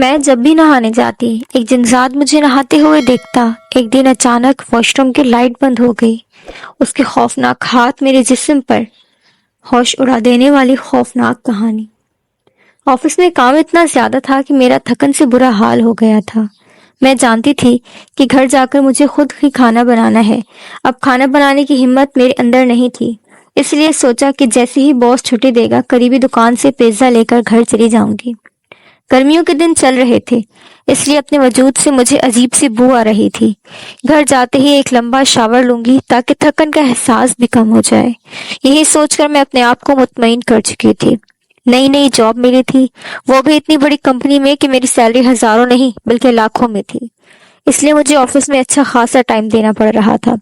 میں جب بھی نہانے جاتی ایک جنزاد مجھے نہاتے ہوئے دیکھتا۔ ایک دن اچانک واش روم کی لائٹ بند ہو گئی۔ اس کے خوفناک ہاتھ میرے جسم پر ہوش اڑا دینے والی خوفناک کہانی۔ آفس میں کام اتنا زیادہ تھا کہ میرا تھکن سے برا حال ہو گیا تھا۔ میں جانتی تھی کہ گھر جا کر مجھے خود ہی کھانا بنانا ہے۔ اب کھانا بنانے کی ہمت میرے اندر نہیں تھی، اس لیے سوچا کہ جیسے ہی باس چھٹی دے گا قریبی دکان سے پیزا لے کر گھر چلی جاؤں گی۔ گرمیوں کے دن چل رہے تھے، اس لیے اپنے وجود سے مجھے عجیب سی بو آ رہی تھی۔ گھر جاتے ہی ایک لمبا شاور لوں گی تاکہ تھکن کا احساس بھی کم ہو جائے۔ یہی سوچ کر میں اپنے آپ کو مطمئن کر چکی تھی۔ نئی نئی جاب ملی تھی، وہ بھی اتنی بڑی کمپنی میں کہ میری سیلری ہزاروں نہیں بلکہ لاکھوں میں تھی، اس لیے مجھے آفس میں اچھا خاصا ٹائم دینا پڑ رہا تھا۔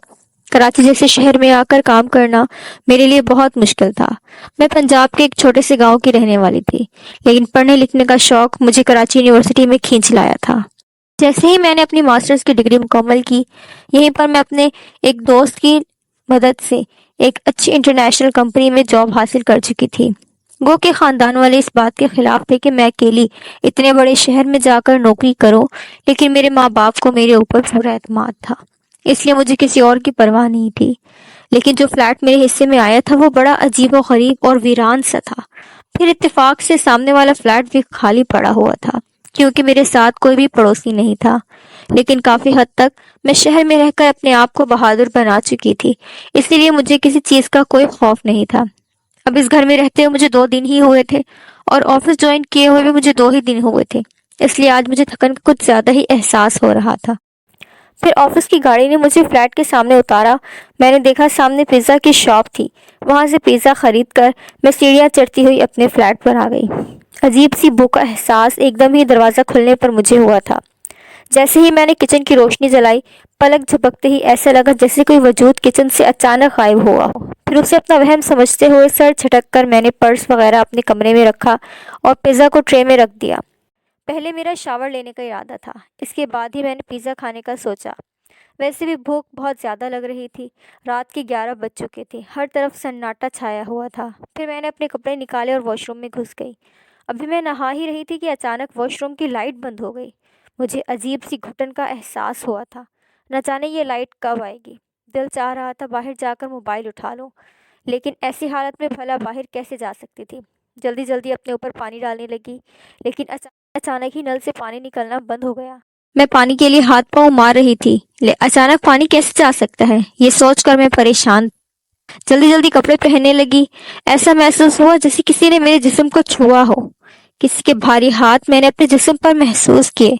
کراچی جیسے شہر میں آ کر کام کرنا میرے لیے بہت مشکل تھا۔ میں پنجاب کے ایک چھوٹے سے گاؤں کی رہنے والی تھی، لیکن پڑھنے لکھنے کا شوق مجھے کراچی یونیورسٹی میں کھینچ لایا تھا۔ جیسے ہی میں نے اپنی ماسٹرز کی ڈگری مکمل کی، یہیں پر میں اپنے ایک دوست کی مدد سے ایک اچھی انٹرنیشنل کمپنی میں جاب حاصل کر چکی تھی۔ گو کے خاندان والے اس بات کے خلاف تھے کہ میں اکیلی اتنے بڑے شہر میں جا کر نوکری کروں، لیکن میرے ماں باپ کو میرے اوپر پورا اعتماد تھا، اس لیے مجھے کسی اور کی پرواہ نہیں تھی۔ لیکن جو فلیٹ میرے حصے میں آیا تھا وہ بڑا عجیب و غریب اور ویران سا تھا۔ پھر اتفاق سے سامنے والا فلیٹ بھی خالی پڑا ہوا تھا، کیونکہ میرے ساتھ کوئی بھی پڑوسی نہیں تھا۔ لیکن کافی حد تک میں شہر میں رہ کر اپنے آپ کو بہادر بنا چکی تھی، اسی لیے مجھے کسی چیز کا کوئی خوف نہیں تھا۔ اب اس گھر میں رہتے ہوئے مجھے 2 دن ہی ہوئے تھے اور آفس جوائن کیے ہوئے بھی مجھے 2 ہی دن ہوئے تھے، اس لیے آج مجھے تھکن کا کچھ زیادہ ہی احساس ہو رہا تھا۔ پھر آفس کی گاڑی نے مجھے فلیٹ کے سامنے اتارا۔ میں نے دیکھا سامنے پیزا کی شاپ تھی، وہاں سے پیزا خرید کر میں سیڑھیاں چڑھتی ہوئی اپنے فلیٹ پر آ گئی۔ عجیب سی بو کا احساس ایک دم ہی دروازہ کھلنے پر مجھے ہوا تھا۔ جیسے ہی میں نے کچن کی روشنی جلائی، پلک جھپکتے ہی ایسا لگا جیسے کوئی وجود کچن سے اچانک غائب ہوا ہو۔ پھر اسے اپنا وہم سمجھتے ہوئے سر جھٹک کر میں نے پرس وغیرہ اپنے کمرے میں رکھا اور پیزا کو ٹرے میں رکھ دیا۔ پہلے میرا شاور لینے کا ارادہ تھا، اس کے بعد ہی میں نے پیزا کھانے کا سوچا۔ ویسے بھی بھوک بہت زیادہ لگ رہی تھی، رات کے 11 بج چکے تھے، ہر طرف سناٹا چھایا ہوا تھا۔ پھر میں نے اپنے کپڑے نکالے اور واش روم میں گھس گئی۔ ابھی میں نہا ہی رہی تھی کہ اچانک واش روم کی لائٹ بند ہو گئی۔ مجھے عجیب سی گھٹن کا احساس ہوا تھا، نہ جانے یہ لائٹ کب آئے گی۔ دل چاہ رہا تھا باہر جا کر موبائل اٹھا لوں، لیکن ایسی حالت میں بھلا باہر کیسے جا سکتی تھی۔ جلدی جلدی اپنے اوپر پانی ڈالنے لگی، لیکن اچانک ہی نل سے پانی نکلنا بند ہو گیا۔ میں پانی کے لیے ہاتھ پاؤں مار رہی تھی، اچانک پانی کیسے جا سکتا ہے یہ سوچ کر میں پریشان جلدی جلدی کپڑے پہننے لگی۔ ایسا محسوس ہوا جیسے کسی نے میرے جسم کو چھوا ہو، کسی کے بھاری ہاتھ میں نے اپنے جسم پر محسوس کیے۔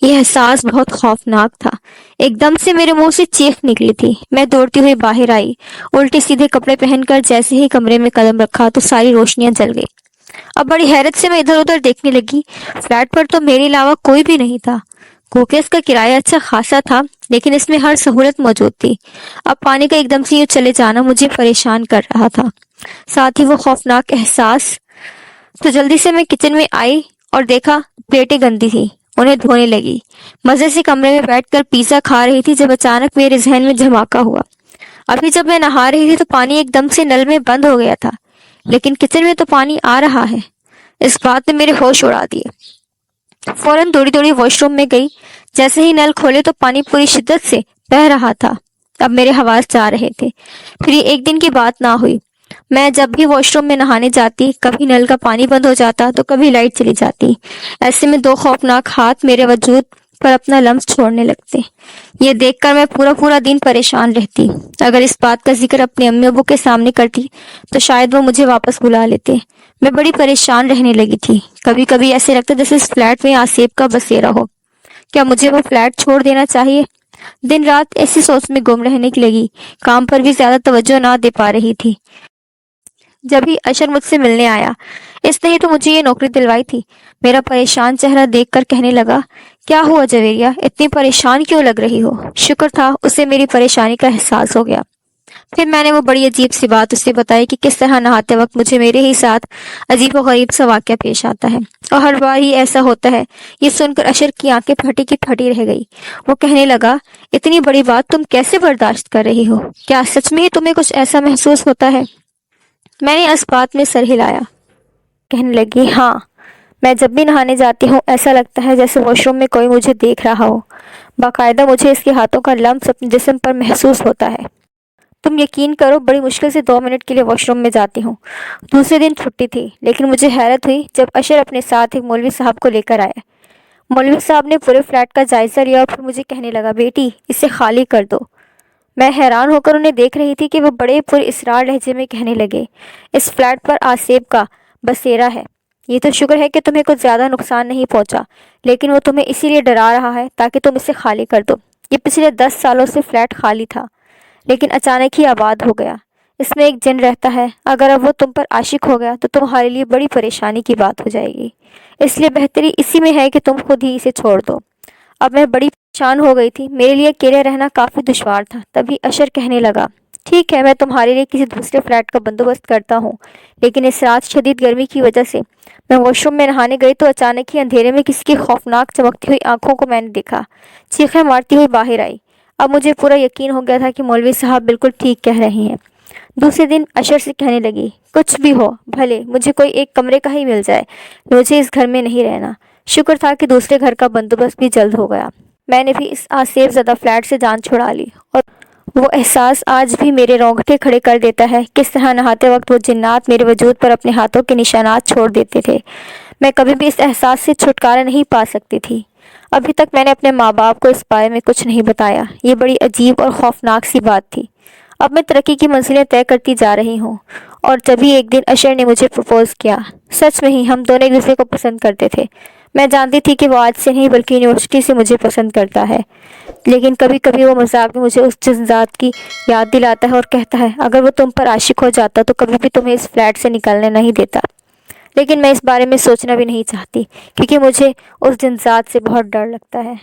یہ احساس بہت خوفناک تھا۔ ایک دم سے میرے منہ سے چیخ نکلی تھی۔ میں دوڑتی ہوئی باہر آئی، الٹے سیدھے کپڑے پہن کر جیسے ہی کمرے میں قدم رکھا تو ساری روشنیاں جل گئی۔ اب بڑی حیرت سے میں ادھر ادھر دیکھنے لگی، فلیٹ پر تو میرے علاوہ کوئی بھی نہیں تھا۔ گوکے اس کا کرایہ اچھا خاصا تھا، لیکن اس میں ہر سہولت موجود تھی۔ اب پانی کا ایک دم سے یہ چلے جانا مجھے پریشان کر رہا تھا، ساتھ ہی وہ خوفناک احساس۔ تو جلدی سے میں کچن میں آئی اور دیکھا پلیٹیں گندی تھی، انہیں دھونے لگی۔ مزے سے کمرے میں بیٹھ کر پیزا کھا رہی تھی جب اچانک میرے ذہن میں دھماکہ ہوا۔ ابھی جب میں نہا رہی تھی تو پانی ایک دم سے نل میں بند ہو گیا تھا، لیکن کچن میں تو پانی آ رہا ہے۔ اس بات نے میرے ہوش اڑا دیے۔ فوراً دوڑی دوڑی واش روم میں گئی۔ جیسے ہی نل کھولے تو پانی پوری شدت سے بہہ رہا تھا۔ اب میرے حواس جا رہے تھے۔ پھر یہ ایک دن کی بات نہ ہوئی، میں جب بھی واش روم میں نہانے جاتی کبھی نل کا پانی بند ہو جاتا تو کبھی لائٹ چلی جاتی۔ ایسے میں 2 خوفناک ہاتھ میرے وجود پر اپنا لمس چھوڑنے لگتے۔ یہ دیکھ کر میں پورا دن پریشان رہتی۔ اگر اس بات کا ذکر اپنے امی ابو کے سامنے کرتی تو شاید وہ مجھے واپس بلا لیتے۔ میں بڑی پریشان رہنے لگی تھی۔ کبھی کبھی ایسے لگتا جیسے اس فلیٹ میں آصیب کا بسیرا ہو۔ کیا مجھے وہ فلیٹ چھوڑ دینا چاہیے؟ دن رات ایسی سوچ میں گم رہنے لگی، کام پر بھی زیادہ توجہ نہ دے پا رہی تھی۔ جب ہی اشر مجھ سے ملنے آیا، اس نے ہی تو مجھے یہ نوکری دلوائی تھی۔ میرا پریشان چہرہ دیکھ کر کہنے لگا، کیا ہوا جویریہ، اتنی پریشان کیوں لگ رہی ہو؟ شکر تھا اسے میری پریشانی کا احساس ہو گیا۔ پھر میں نے وہ بڑی عجیب سی بات اسے بتائی کہ کس طرح نہاتے وقت مجھے میرے ہی ساتھ عجیب و غریب سا واقعہ پیش آتا ہے، اور ہر بار ہی ایسا ہوتا ہے۔ یہ سن کر اشر کی آنکھیں پھٹی کی پھٹی رہ گئی۔ وہ کہنے لگا، اتنی بڑی بات تم کیسے برداشت کر رہی ہو؟ کیا سچ میں ہی تمہیں کچھ ایسا محسوس ہوتا ہے؟ میں نے اس بات میں سر ہلایا، کہنے لگی، ہاں میں جب بھی نہانے جاتی ہوں ایسا لگتا ہے جیسے واش روم میں کوئی مجھے دیکھ رہا ہو۔ باقاعدہ مجھے اس کے ہاتھوں کا لمس اپنے جسم پر محسوس ہوتا ہے۔ تم یقین کرو بڑی مشکل سے 2 منٹ کے لیے واش روم میں جاتی ہوں۔ دوسرے دن چھٹی تھی، لیکن مجھے حیرت ہوئی جب اشر اپنے ساتھ ایک مولوی صاحب کو لے کر آیا۔ مولوی صاحب نے پورے فلیٹ کا جائزہ لیا اور پھر مجھے کہنے لگا، بیٹی اسے خالی کر دو۔ میں حیران ہو کر انہیں دیکھ رہی تھی کہ وہ بڑے پر اسرار لہجے میں کہنے لگے، اس فلیٹ پر آصف کا بسیرا ہے۔ یہ تو شکر ہے کہ تمہیں کچھ زیادہ نقصان نہیں پہنچا، لیکن وہ تمہیں اسی لیے ڈرا رہا ہے تاکہ تم اسے خالی کر دو۔ یہ پچھلے 10 سالوں سے فلیٹ خالی تھا، لیکن اچانک ہی آباد ہو گیا۔ اس میں ایک جن رہتا ہے، اگر اب وہ تم پر عاشق ہو گیا تو تمہارے لیے بڑی پریشانی کی بات ہو جائے گی۔ اس لیے بہتری اسی میں ہے کہ تم خود ہی اسے چھوڑ دو۔ اب میں بڑی پریشان ہو گئی تھی، میرے لیے اکیلے رہنا کافی دشوار تھا۔ تبھی اشر کہنے لگا، ٹھیک ہے میں تمہارے لیے کسی دوسرے فلیٹ کا بندوبست کرتا ہوں، لیکن اس رات شدید گرمی کی وجہ سے میں واش روم میں نہانے گئی تو اچانک ہی اندھیرے میں کسی کی خوفناک چمکتی ہوئی آنکھوں کو میں نے دیکھا، چیخیں مارتی ہوئی باہر آئی۔ اب مجھے پورا یقین ہو گیا تھا کہ مولوی صاحب بالکل ٹھیک کہہ رہے ہیں۔ دوسرے دن اشر سے کہنے لگی، کچھ بھی ہو بھلے مجھے کوئی ایک کمرے کا ہی مل جائے، مجھے اس گھر میں نہیں رہنا۔ شکر تھا کہ دوسرے گھر کا بندوبست بھی جلد ہو گیا۔ میں نے بھی اس آصف زدہ فلیٹ سے جان چھڑا لی، اور وہ احساس آج بھی میرے رونگٹے کھڑے کر دیتا ہے، کس طرح نہاتے وقت وہ جنات میرے وجود پر اپنے ہاتھوں کے نشانات چھوڑ دیتے تھے۔ میں کبھی بھی اس احساس سے چھٹکارا نہیں پا سکتی تھی۔ ابھی تک میں نے اپنے ماں باپ کو اس بارے میں کچھ نہیں بتایا۔ یہ بڑی عجیب اور خوفناک سی بات تھی۔ اب میں ترقی کی منزلیں طے کرتی جا رہی ہوں، اور جبھی ایک دن اشر نے مجھے پرپوز کیا۔ سچ میں ہی ہم دونوں ایک دوسرے کو پسند کرتے تھے۔ میں جانتی تھی کہ وہ آج سے نہیں بلکہ یونیورسٹی سے مجھے پسند کرتا ہے، لیکن کبھی کبھی وہ مذاق میں مجھے اس جس ذات کی یاد دلاتا ہے اور کہتا ہے، اگر وہ تم پر عاشق ہو جاتا تو کبھی بھی تمہیں اس فلیٹ سے نکلنے نہیں دیتا۔ لیکن میں اس بارے میں سوچنا بھی نہیں چاہتی، کیونکہ مجھے اس جن ذات سے بہت ڈر لگتا ہے۔